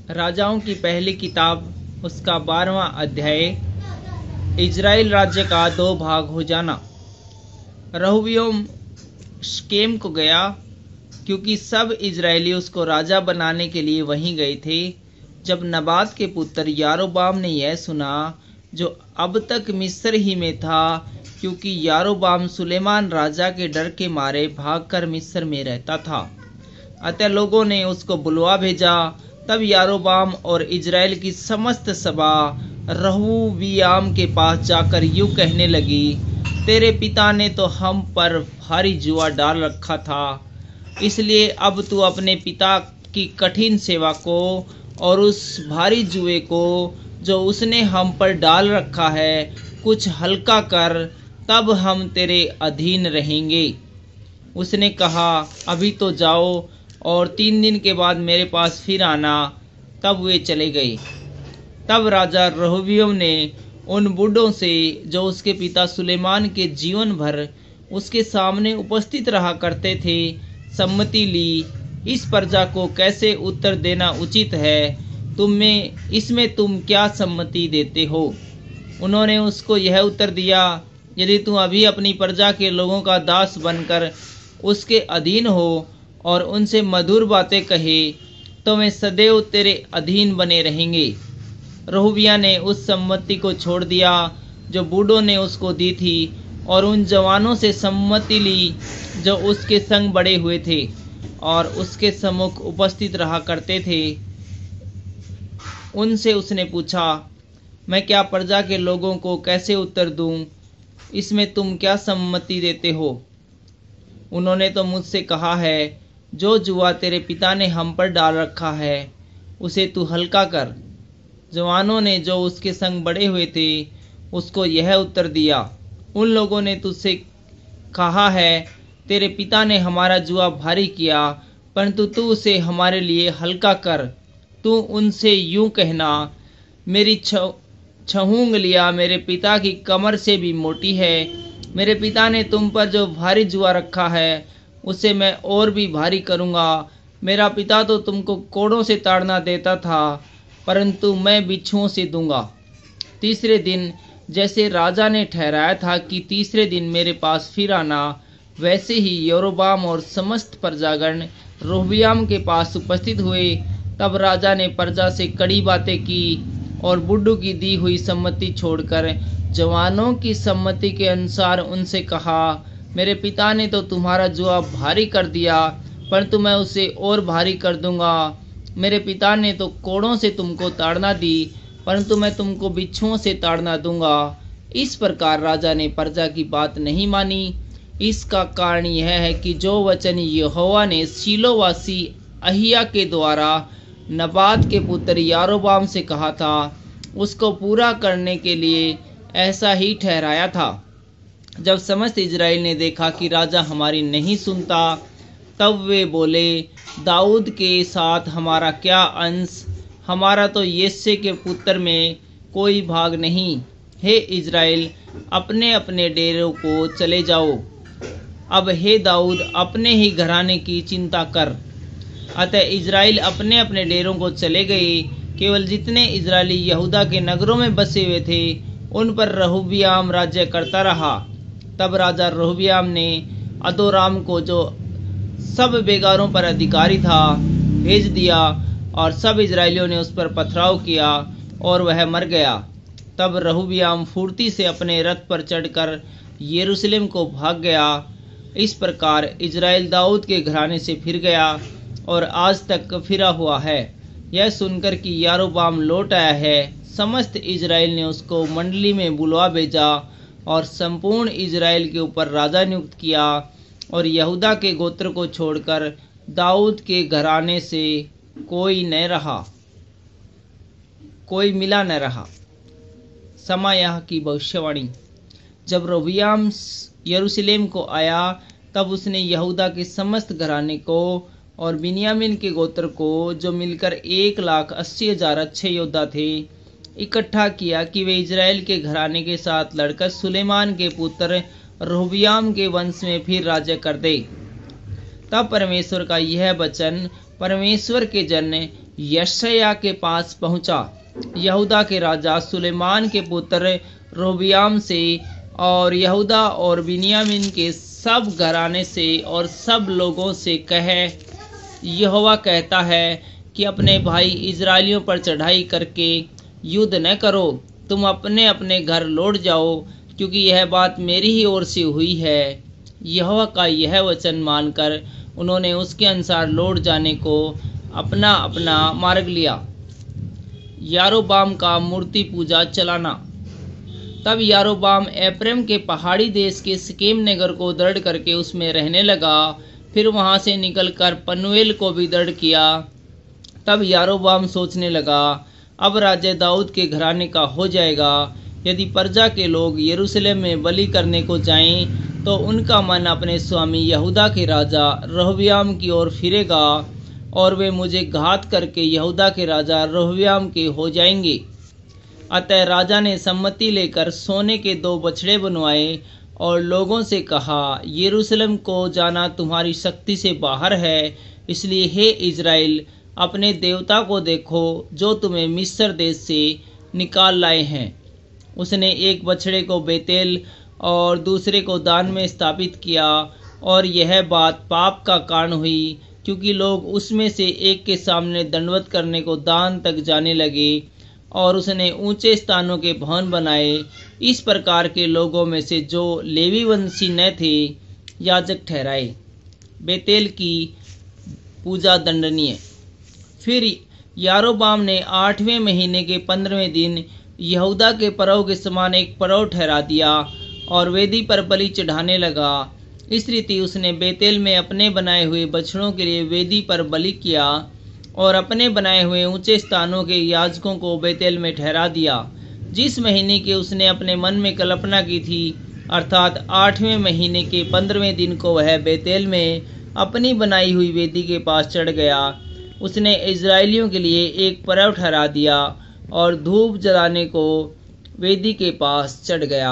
राजाओं की पहली किताब उसका 12वां अध्याय। इजराइल राज्य का 2 भाग हो जाना। रहूबोम शेकेम को गया क्योंकि सब इजरायली उसको राजा बनाने के लिए वहीं गए थे। जब नबात के पुत्र यारोबाम ने यह सुना, जो अब तक मिस्र ही में था, क्योंकि यारोबाम सुलेमान राजा के डर के मारे भागकर मिस्र में रहता था, अतः लोगों ने उसको बुलवा भेजा। तब यारोबाम और इजराइल की समस्त सभा रहूबियाम के पास जाकर यूं कहने लगी, तेरे पिता ने तो हम पर भारी जुआ डाल रखा था, इसलिए अब तू अपने पिता की कठिन सेवा को और उस भारी जुए को जो उसने हम पर डाल रखा है कुछ हल्का कर, तब हम तेरे अधीन रहेंगे। उसने कहा, अभी तो जाओ और 3 दिन के बाद मेरे पास फिर आना। तब वे चले गए। तब राजा रहूबोम ने उन बूढ़ों से जो उसके पिता सुलेमान के जीवन भर उसके सामने उपस्थित रहा करते थे सम्मति ली, इस प्रजा को कैसे उत्तर देना उचित है, इसमें तुम क्या सम्मति देते हो? उन्होंने उसको यह उत्तर दिया, यदि तू अभी अपनी प्रजा के लोगों का दास बनकर उसके अधीन हो और उनसे मधुर बातें कहे, तो वे सदैव तेरे अधीन बने रहेंगे। रहूबिय्याह ने उस सम्मति को छोड़ दिया जो बूढ़ों ने उसको दी थी, और उन जवानों से सम्मति ली जो उसके संग बड़े हुए थे और उसके सम्मुख उपस्थित रहा करते थे। उनसे उसने पूछा, मैं क्या प्रजा के लोगों को कैसे उत्तर दूं? इसमें तुम क्या सम्मति देते हो? उन्होंने तो मुझसे कहा है, जो जुआ तेरे पिता ने हम पर डाल रखा है उसे तू हल्का कर। जवानों ने जो उसके संग बड़े हुए थे उसको यह उत्तर दिया, उन लोगों ने तुझसे कहा है, तेरे पिता ने हमारा जुआ भारी किया, परंतु तू उसे हमारे लिए हल्का कर। तू उनसे यूं कहना, मेरी 6 उंगलियां मेरे पिता की कमर से भी मोटी है। मेरे पिता ने तुम पर जो भारी जुआ रखा है उसे मैं और भी भारी करूंगा। मेरा पिता तो तुमको कोड़ों से ताड़ना देता था, परंतु मैं बिच्छुओं से दूंगा। तीसरे दिन जैसे राजा ने ठहराया था कि तीसरे दिन मेरे पास फिर आना, वैसे ही यारोबाम और समस्त प्रजागण रहूबिय्याह के पास उपस्थित हुए। तब राजा ने प्रजा से कड़ी बातें की और बुड्ढों की दी हुई सम्मति छोड़कर जवानों की सम्मति के अनुसार उनसे कहा, मेरे पिता ने तो तुम्हारा जुआ भारी कर दिया, परंतु मैं उसे और भारी कर दूंगा। मेरे पिता ने तो कोड़ों से तुमको ताड़ना दी, परंतु मैं तुमको बिच्छुओं से ताड़ना दूंगा। इस प्रकार राजा ने प्रजा की बात नहीं मानी। इसका कारण यह है कि जो वचन यहोवा ने शीलोवासी अहिय्याह के द्वारा नबात के पुत्र यारोबाम से कहा था, उसको पूरा करने के लिए ऐसा ही ठहराया था। जब समस्त इजराइल ने देखा कि राजा हमारी नहीं सुनता, तब वे बोले, दाऊद के साथ हमारा क्या अंश? हमारा तो यिशै के पुत्र में कोई भाग नहीं। हे इजराइल, अपने अपने डेरों को चले जाओ। अब हे दाऊद, अपने ही घराने की चिंता कर। अतः इजराइल अपने अपने डेरों को चले गए। केवल जितने इजरायली यहूदा के नगरों में बसे हुए थे उन पर रहूबिय्याह राज्य करता रहा। तब राजा रहूबिय्याह ने अदोराम को, जो सब बेगारों पर अधिकारी था, भेज दिया और सब इजरायलियों ने उस पर पथराव किया और वह मर गया। तब रहूबिय्याह फुर्ती से अपने रथ पर चढ़कर यरूशलेम को भाग गया। इस प्रकार इजराइल दाऊद के घराने से फिर गया और आज तक फिरा हुआ है। यह सुनकर कि यारोबाम लौट आया है, समस्त इजराइल ने उसको मंडली में बुलवा भेजा और संपूर्ण इजराइल के ऊपर राजा नियुक्त किया, और यहूदा के गोत्र को छोड़कर दाऊद के घराने से कोई मिला न रहा। समायाह की भविष्यवाणी। जब रहूबिय्याह यरूशलेम को आया, तब उसने यहूदा के समस्त घराने को और बिन्यामीन के गोत्र को, जो मिलकर 1,80,000 अच्छे योद्धा थे, इकट्ठा किया कि वे इजराइल के घराने के साथ लड़कर सुलेमान के पुत्र रहूबिय्याह के वंश में फिर राज्य कर दे। तब परमेश्वर का यह वचन परमेश्वर के जन यशायाह के पास पहुंचा। यहूदा के राजा सुलेमान के पुत्र रोबियाम से और यहूदा और बिन्यामीन के सब घराने से और सब लोगों से कहे, यहोवा कहता है कि अपने भाई इजराइलियों पर चढ़ाई करके युद्ध न करो, तुम अपने अपने घर लौट जाओ, क्योंकि यह बात मेरी ही ओर से हुई है। यहोवा का यह वचन मानकर उन्होंने उसके अनुसार लौट जाने को अपना अपना मार्ग लिया। यारोबाम का मूर्ति पूजा चलाना। तब यारोबाम एप्रैम के पहाड़ी देश के सिकेम नगर को दृढ़ करके उसमें रहने लगा। फिर वहां से निकलकर पनूएल को भी दृढ़ किया। तब यारोबाम सोचने लगा, अब राज्य दाऊद के घराने का हो जाएगा। यदि प्रजा के लोग यरूशलेम में बलि करने को जाएं, तो उनका मन अपने स्वामी यहूदा के राजा रहब्याम की ओर फिरेगा और वे मुझे घात करके यहूदा के राजा रहब्याम के हो जाएंगे। अतः राजा ने सम्मति लेकर सोने के 2 बछड़े बनवाए और लोगों से कहा, यरूशलेम को जाना तुम्हारी शक्ति से बाहर है, इसलिए हे इज़राइल, अपने देवता को देखो जो तुम्हें मिस्र देश से निकाल लाए हैं। उसने एक बछड़े को बेतेल और दूसरे को दान में स्थापित किया, और यह बात पाप का कारण हुई, क्योंकि लोग उसमें से एक के सामने दंडवत करने को दान तक जाने लगे। और उसने ऊंचे स्थानों के भवन बनाए। इस प्रकार के लोगों में से जो लेवी वंशी न थे, याजक ठहराए। बेतेल की पूजा दंडनीय। फिर यारोबाम ने 8वें महीने के 15वें दिन यहूदा के पर्व के समान एक पर्व ठहरा दिया और वेदी पर बलि चढ़ाने लगा। इस रीति उसने बेतेल में अपने बनाए हुए बछड़ों के लिए वेदी पर बलि किया और अपने बनाए हुए ऊंचे स्थानों के याजकों को बेतेल में ठहरा दिया। जिस महीने की उसने अपने मन में कल्पना की थी, अर्थात 8वें महीने के 15वें दिन को वह बेतेल में अपनी बनाई हुई वेदी के पास चढ़ गया। उसने इजराइलियों के लिए एक पर्व ठहरा दिया और धूप जलाने को वेदी के पास चढ़ गया।